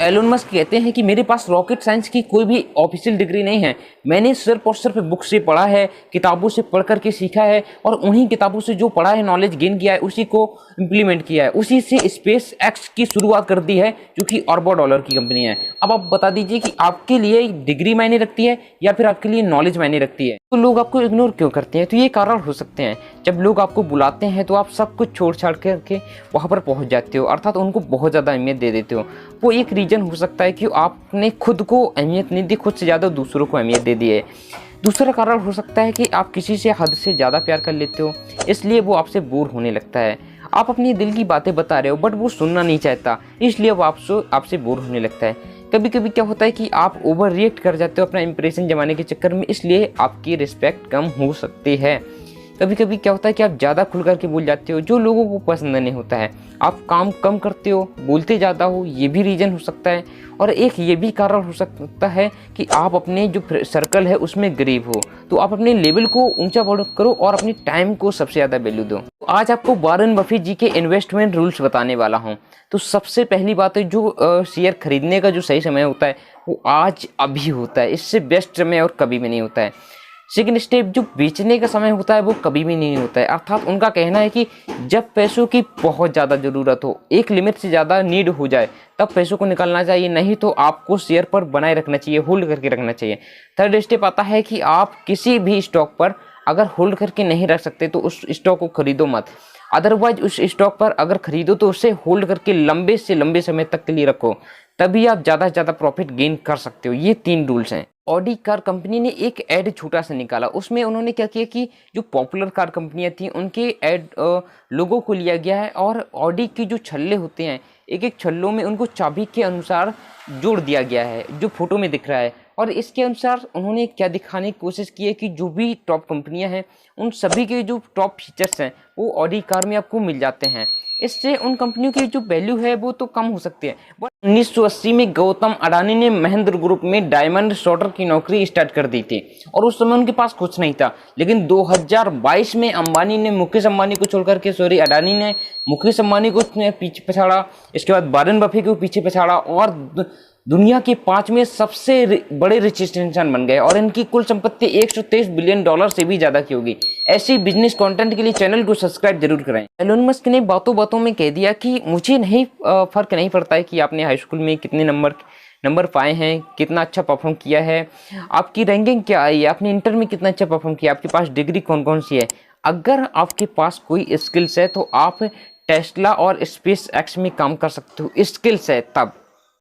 Elon Musk कहते हैं कि मेरे पास रॉकेट साइंस की कोई भी ऑफिशियल डिग्री नहीं है, मैंने सिर्फ और सिर्फ बुक से पढ़ा है, किताबों से पढ़ करके सीखा है और उन्हीं किताबों से जो पढ़ा है, नॉलेज गेन किया है, उसी को इम्प्लीमेंट किया है, उसी से स्पेस एक्स की शुरुआत कर दी है जो कि अरबों डॉलर की कंपनी है। अब आप बता दीजिए कि आपके लिए डिग्री मायने रखती है या फिर आपके लिए नॉलेज मायने रखती है। तो लोग आपको इग्नोर क्यों करते हैं? तो ये कारण हो सकते हैं, जब लोग आपको बुलाते हैं तो आप सब कुछ छोड़ छाड़ करके वहाँ पर पहुँच जाते हो, अर्थात उनको बहुत ज़्यादा अहमियत दे देते हो। वो एक रीज़न हो सकता है कि आपने खुद को अहमियत नहीं दी, खुद से ज़्यादा दूसरों को अहमियत दे दी है। दूसरा कारण हो सकता है कि आप किसी से हद से ज़्यादा प्यार कर लेते हो, इसलिए वो आपसे बोर होने लगता है। आप अपनी दिल की बातें बता रहे हो बट वो सुनना नहीं चाहता, इसलिए वो आपसे बोर होने लगता है। कभी कभी क्या होता है कि आप ओवर रिएक्ट कर जाते हो अपना इंप्रेशन जमाने के चक्कर में, इसलिए आपकी रिस्पेक्ट कम हो सकती है। कभी कभी क्या होता है कि आप ज़्यादा खुल करके बोल जाते हो जो लोगों को पसंद नहीं होता है। आप काम कम करते हो, बोलते ज़्यादा हो, ये भी रीज़न हो सकता है। और एक ये भी कारण हो सकता है कि आप अपने जो सर्कल है उसमें गरीब हो, तो आप अपने लेवल को ऊंचा करो और अपने टाइम को सबसे ज़्यादा वैल्यू दो। तो आज आपको वॉरेन बफेट जी के इन्वेस्टमेंट रूल्स बताने वाला हूँ। तो सबसे पहली बात है, जो शेयर खरीदने का जो सही समय होता है वो आज अभी होता है, इससे बेस्ट समय और कभी भी नहीं होता है। सेकेंड स्टेप, जो बेचने का समय होता है वो कभी भी नहीं होता है, अर्थात उनका कहना है कि जब पैसों की बहुत ज़्यादा ज़रूरत हो, एक लिमिट से ज़्यादा नीड हो जाए, तब पैसों को निकालना चाहिए, नहीं तो आपको शेयर पर बनाए रखना चाहिए, होल्ड करके रखना चाहिए। थर्ड स्टेप आता है कि आप किसी भी स्टॉक पर अगर होल्ड करके नहीं रख सकते तो उस स्टॉक को खरीदो मत, अदरवाइज उस स्टॉक पर अगर खरीदो तो उसे होल्ड करके लंबे से लंबे समय तक के लिए रखो, तभी आप ज़्यादा से ज़्यादा प्रॉफिट गेन कर सकते हो। ये 3 रूल्स हैं। ऑडी कार कंपनी ने एक ऐड छोटा सा निकाला, उसमें उन्होंने क्या किया कि जो पॉपुलर कार कंपनियां थी उनके ऐड लोगों को लिया गया है और ऑडी के जो छल्ले होते हैं, एक एक छल्लों में उनको चाबी के अनुसार जोड़ दिया गया है जो फोटो में दिख रहा है। और इसके अनुसार उन्होंने क्या दिखाने की कोशिश की है कि जो भी टॉप कंपनियां हैं उन सभी के जो टॉप फीचर्स हैं वो ऑडी कार में आपको मिल जाते हैं। इससे उन कंपनियों की जो वैल्यू है वो तो कम हो सकती है। बट 1980 में गौतम अडानी ने महेंद्र ग्रुप में डायमंड शॉर्टर की नौकरी स्टार्ट कर दी थी और उस समय उनके पास कुछ नहीं था, लेकिन 2022 में अडानी ने मुकेश अंबानी को पीछे पछाड़ा, इसके बाद वॉरेन बफेट को पीछे पछाड़ा और दुनिया के 5वें सबसे बड़े रिचेस्ट इंसान बन गए और इनकी कुल संपत्ति $123 बिलियन से भी ज्यादा की होगी। ऐसी बिजनेस कंटेंट के लिए चैनल को सब्सक्राइब जरूर करें। एलोन मस्क ने बातों बातों में कह दिया कि मुझे नहीं फर्क नहीं पड़ता है कि आपने हाई स्कूल में कितने नंबर पाए हैं, कितना अच्छा परफॉर्म किया है, आपकी रैंकिंग क्या आई है, आपने इंटर में कितना अच्छा परफॉर्म किया, आपके पास डिग्री कौन कौन सी है। अगर आपके पास कोई स्किल्स है तो आप टेस्ला और स्पेस एक्स में काम कर सकते हो, स्किल्स है तब।